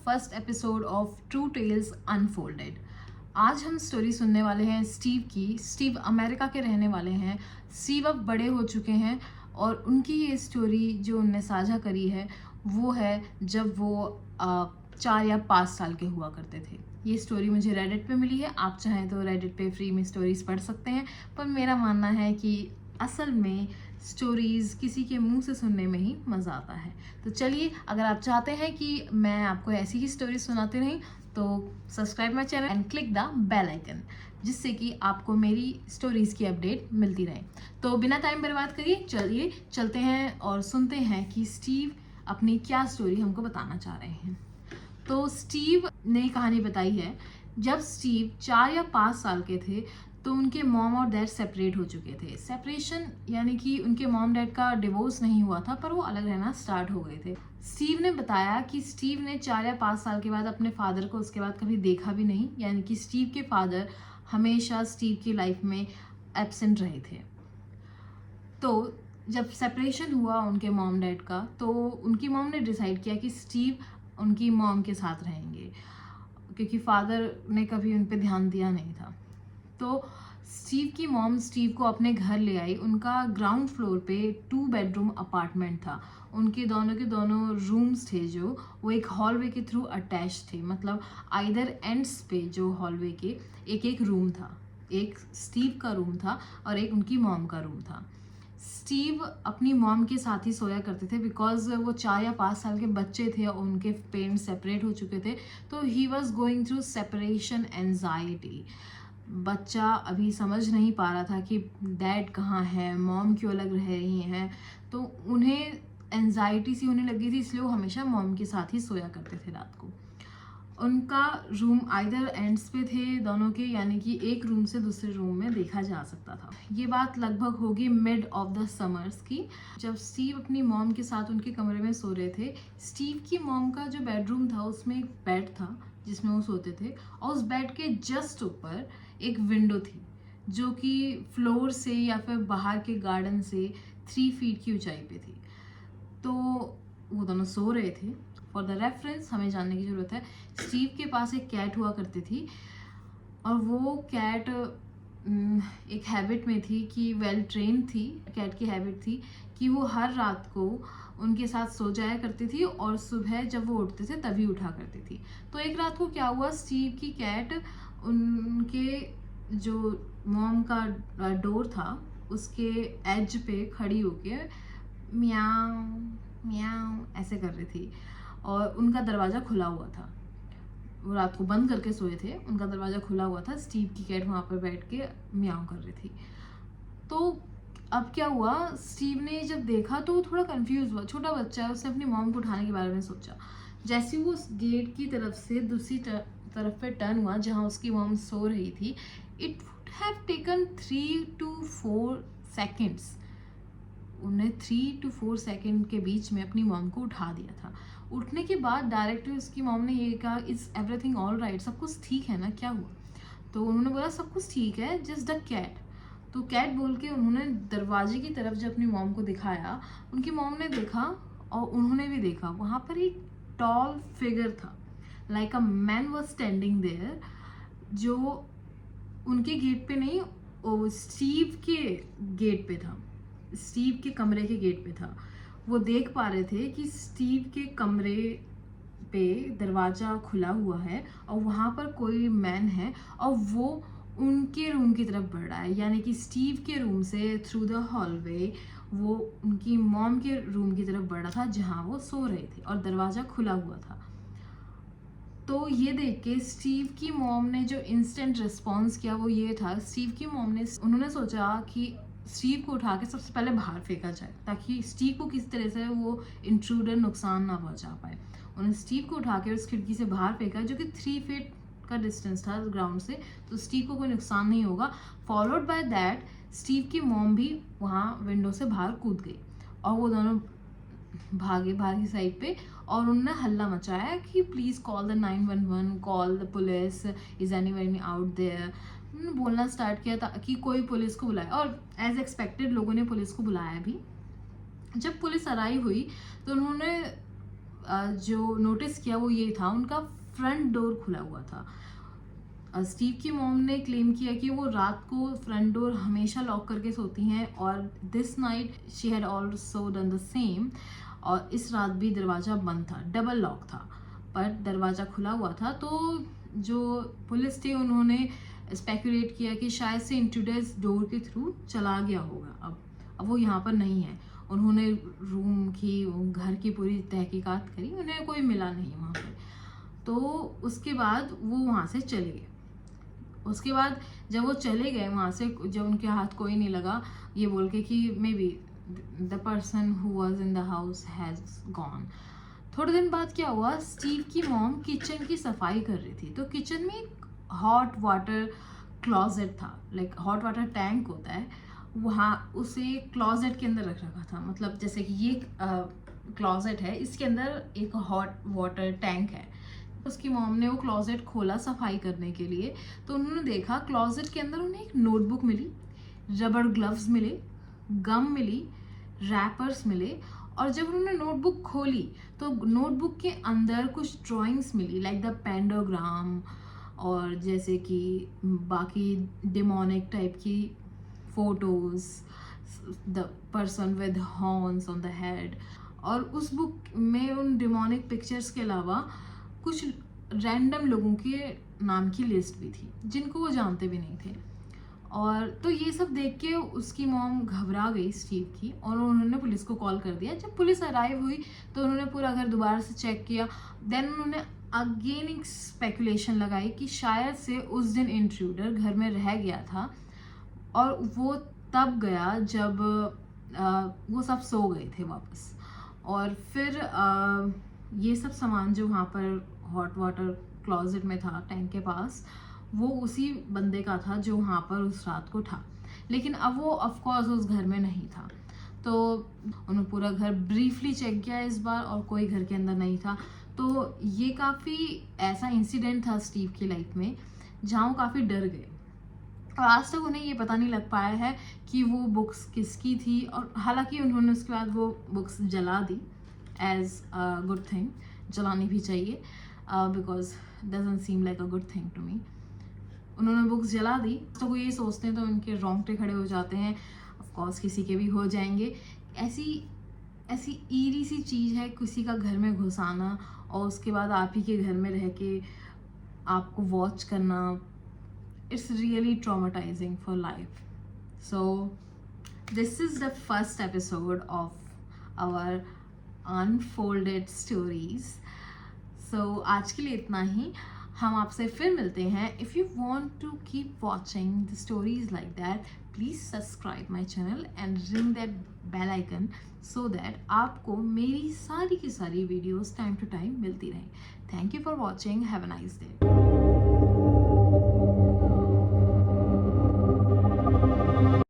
First episode of true tales unfolded. आज हम story सुनने वाले हैं स्टीव की। स्टीव अमेरिका के रहने वाले हैं। स्टीव अब बड़े हो चुके हैं और उनकी ये स्टोरी जो उनने साझा करी है वो है जब वो 4 या 5 साल के हुआ करते थे। ये स्टोरी मुझे रेडिट पे मिली है। आप चाहें तो रेडिट पे फ्री में स्टोरीज पढ़ सकते हैं, पर मेरा मानना है कि असल में स्टोरीज़ किसी के मुंह से सुनने में ही मज़ा आता है। तो चलिए, अगर आप चाहते हैं कि मैं आपको ऐसी ही स्टोरी सुनाती रही तो subscribe my channel and click the bell icon, जिससे कि आपको मेरी स्टोरीज़ की अपडेट मिलती रहे। तो बिना टाइम बर्बाद करिए चलिए चलते हैं और सुनते हैं कि स्टीव अपनी क्या स्टोरी हमको बताना चाह रहे हैं। तो स्टीव ने कहानी बताई है जब स्टीव 4 या 5 साल के थे तो उनके मॉम और डैड सेपरेट हो चुके थे। सेपरेशन यानी कि उनके मॉम डैड का डिवोर्स नहीं हुआ था, पर वो अलग रहना स्टार्ट हो गए थे। स्टीव ने बताया कि स्टीव ने 4 या 5 साल के बाद अपने फादर को उसके बाद कभी देखा भी नहीं, यानी कि स्टीव के फादर हमेशा स्टीव की लाइफ में एब्सेंट रहे थे। तो जब सेपरेशन हुआ उनके मॉम डैड का, तो उनकी मॉम ने डिसाइड किया कि स्टीव उनकी मॉम के साथ रहेंगे, क्योंकि फादर ने कभी उन पर ध्यान दिया नहीं था। तो स्टीव की मॉम स्टीव को अपने घर ले आई। उनका ग्राउंड फ्लोर पे 2 बेडरूम अपार्टमेंट था। उनके के दोनों रूम्स थे जो वो एक हॉलवे के थ्रू अटैच थे, मतलब आइदर एंड्स पे जो हॉलवे के एक रूम था। एक स्टीव का रूम था और एक उनकी मॉम का रूम था। स्टीव अपनी मॉम के साथ ही सोया करते थे, बिकॉज वो 4 या 5 साल के बच्चे थे और उनके पेरेंट्स सेपरेट हो चुके थे। तो he was going through separation anxiety. बच्चा अभी समझ नहीं पा रहा था कि डैड कहाँ है, मॉम क्यों अलग रह रही हैं। तो उन्हें एंजाइटी सी होने लगी थी, इसलिए वो हमेशा मॉम के साथ ही सोया करते थे रात को। उनका रूम आइदर एंड्स पे थे दोनों के, यानी कि एक रूम से दूसरे रूम में देखा जा सकता था। ये बात लगभग होगी मिड ऑफ द समर्स की, जब स्टीव अपनी मॉम के साथ उनके कमरे में सो रहे थे। स्टीव की मॉम का जो बेडरूम था उसमें एक बेड था जिसमें वो सोते थे, और उस बेड के जस्ट ऊपर एक विंडो थी जो कि फ्लोर से या फिर बाहर के गार्डन से 3 फीट की ऊंचाई पे थी। तो वो दोनों सो रहे थे। फॉर द रेफरेंस हमें जानने की ज़रूरत है, स्टीव के पास एक कैट हुआ करती थी, और वो कैट एक हैबिट में थी कि वेल ट्रेन थी। कैट की हैबिट थी कि वो हर रात को उनके साथ सो जाया करती थी और सुबह जब वो उठते थे तभी उठा करती थी। तो एक रात को क्या हुआ, स्टीव की कैट उनके जो मॉम का डोर था उसके एज पे खड़ी होके म्याऊं म्याऊं ऐसे कर रही थी, और उनका दरवाज़ा खुला हुआ था। वो रात को बंद करके सोए थे, उनका दरवाज़ा खुला हुआ था। स्टीव की कैट वहाँ पर बैठ के म्याऊं कर रही थी। तो अब क्या हुआ, स्टीव ने जब देखा तो वो थोड़ा कंफ्यूज हुआ। छोटा बच्चा है, उसने अपनी मॉम को उठाने के बारे में सोचा। जैसे वो उस गेट की तरफ से दूसरी तरफ पे टर्न हुआ जहाँ उसकी मॉम सो रही थी, it would have taken 3 to 4 seconds. उन्हें 3 to 4 सेकेंड के बीच में अपनी मॉम को उठा दिया था। उठने के बाद डायरेक्टली उसकी मॉम ने ये कहा, इज़ एवरीथिंग ऑल राइट, सब कुछ ठीक है ना, क्या हुआ? तो उन्होंने बोला सब कुछ ठीक है, जस्ट द कैट। तो कैट बोल के उन्होंने दरवाजे की तरफ जब अपनी मॉम को दिखाया, उनकी मॉम ने देखा और उन्होंने भी देखा, वहाँ पर एक टॉल फिगर था, like a man was standing there, जो उनके गेट पे नहीं, वो स्टीव के गेट पे था, स्टीव के कमरे के गेट पे था। वो देख पा रहे थे कि स्टीव के कमरे पे दरवाज़ा खुला हुआ है और वहाँ पर कोई मैन है, और वो उनके रूम की तरफ बढ़ रहा है, यानी कि स्टीव के रूम से थ्रू द हॉलवे वो उनकी मॉम के रूम की तरफ बढ़ रहा था जहाँ वो सो रहे थे, और दरवाज़ा खुला हुआ था। तो ये देख के स्टीव की मॉम ने जो इंस्टेंट रिस्पॉन्स किया वो ये था, स्टीव की मॉम ने उन्होंने सोचा कि स्टीव को उठा के सबसे पहले बाहर फेंका जाए, ताकि स्टीव को किस तरह से वो इंट्रूडर नुकसान ना पहुंचा पाए। उन्होंने स्टीव को उठा के उस खिड़की से बाहर फेंका, जो कि 3 फीट का डिस्टेंस था ग्राउंड से, तो स्टीव को कोई नुकसान नहीं होगा। फॉलोड बाय दैट स्टीव की मॉम भी वहाँ विंडो से बाहर कूद गई, और वो दोनों भागे बाहर की साइड पे, और उन्होंने हल्ला मचाया कि please call the 911, call the police, is anyone out there. बोलना स्टार्ट किया था कि कोई पुलिस को बुलाए, और एज एक्सपेक्टेड लोगों ने पुलिस को बुलाया भी। जब पुलिस अराइव हुई तो उन्होंने जो नोटिस किया वो ये था, उनका फ्रंट डोर खुला हुआ था। स्टीव की मॉम ने क्लेम किया कि वो रात को फ्रंट डोर हमेशा लॉक करके सोती हैं और this night she had also done the same. और इस रात भी दरवाज़ा बंद था, डबल लॉक था, पर दरवाज़ा खुला हुआ था। तो जो पुलिस थी उन्होंने स्पेकुलेट किया कि शायद से इंट्रूडर्स डोर के थ्रू चला गया होगा। अब वो यहाँ पर नहीं है। उन्होंने रूम की, घर की पूरी तहकीकात करी, उन्हें कोई मिला नहीं वहाँ पे। तो उसके बाद वो वहाँ से चले गए। उसके बाद जब वो चले गए वहाँ से, जब उनके हाथ कोई नहीं लगा, ये बोल के कि may be the person who was in the house has gone. थोड़े दिन बाद क्या हुआ, स्टीव की मॉम किचन की सफाई कर रही थी। तो किचन में एक हॉट वाटर क्लॉजेट था, लाइक हॉट वाटर टैंक होता है, वहाँ उसे क्लॉजेट के अंदर रख रखा था। मतलब जैसे कि ये क्लॉजेट है, इसके अंदर एक हॉट वाटर टैंक है। उसकी मॉम ने वो क्लॉजेट खोला सफाई करने के लिए, तो उन्होंने देखा क्लॉजेट के अंदर उन्हें एक नोटबुक मिली, रबड़ ग्लव्स मिले, गम मिली, रैपर्स मिले। और जब उन्होंने नोटबुक खोली तो नोटबुक के अंदर कुछ ड्राइंग्स मिली, लाइक द पेंडोग्राम, और जैसे कि बाकी डेमोनिक टाइप की photos, the person with horns on the head. और उस बुक में उन डेमोनिक पिक्चर्स के अलावा कुछ रैंडम लोगों के नाम की लिस्ट भी थी जिनको वो जानते भी नहीं थे। और तो ये सब देख के उसकी मॉम घबरा गई स्टीव की, और उन्होंने पुलिस को कॉल कर दिया। जब पुलिस अराइव हुई तो उन्होंने पूरा घर दोबारा से चेक किया। देन उन्होंने अगेन एक स्पेकुलेशन लगाई कि शायद से उस दिन इंट्रूडर घर में रह गया था, और वो तब गया जब वो सब सो गए थे वापस। और फिर ये सब सामान जो वहाँ पर हॉट वाटर क्लॉजेट में था टैंक के पास, वो उसी बंदे का था जो वहाँ पर उस रात को था। लेकिन अब वो ऑफकोर्स उस घर में नहीं था। तो उन्होंने पूरा घर ब्रीफली चेक किया इस बार, और कोई घर के अंदर नहीं था। तो ये काफ़ी ऐसा इंसिडेंट था स्टीव की लाइफ में जहाँ वो काफ़ी डर गए। और आज तक उन्हें ये पता नहीं लग पाया है कि वो बुक्स किसकी थी। और हालांकि उन्होंने उसके बाद वो बुक्स जला दी एज अ गुड थिंग, जलानी भी चाहिए, because doesn't seem like a good thing to me. उन्होंने बुक्स जला दी। तो वो ये सोचते हैं तो उनके रोंगटे खड़े हो जाते हैं। ऑफ कोर्स किसी के भी हो जाएंगे। ऐसी ईरी सी चीज़ है किसी का घर में घुस आना, और उसके बाद आप ही के घर में रह के आपको वॉच करना। It's really traumatising for life. So this is the first episode of our unfolded stories. So आज के लिए इतना ही। हम आपसे फिर मिलते हैं। If you want to keep watching the stories like that, please subscribe my channel and ring that bell icon so that आपको मेरी सारी की सारी वीडियोज़ टाइम टू टाइम मिलती रहें। Thank you for watching. Have a nice day.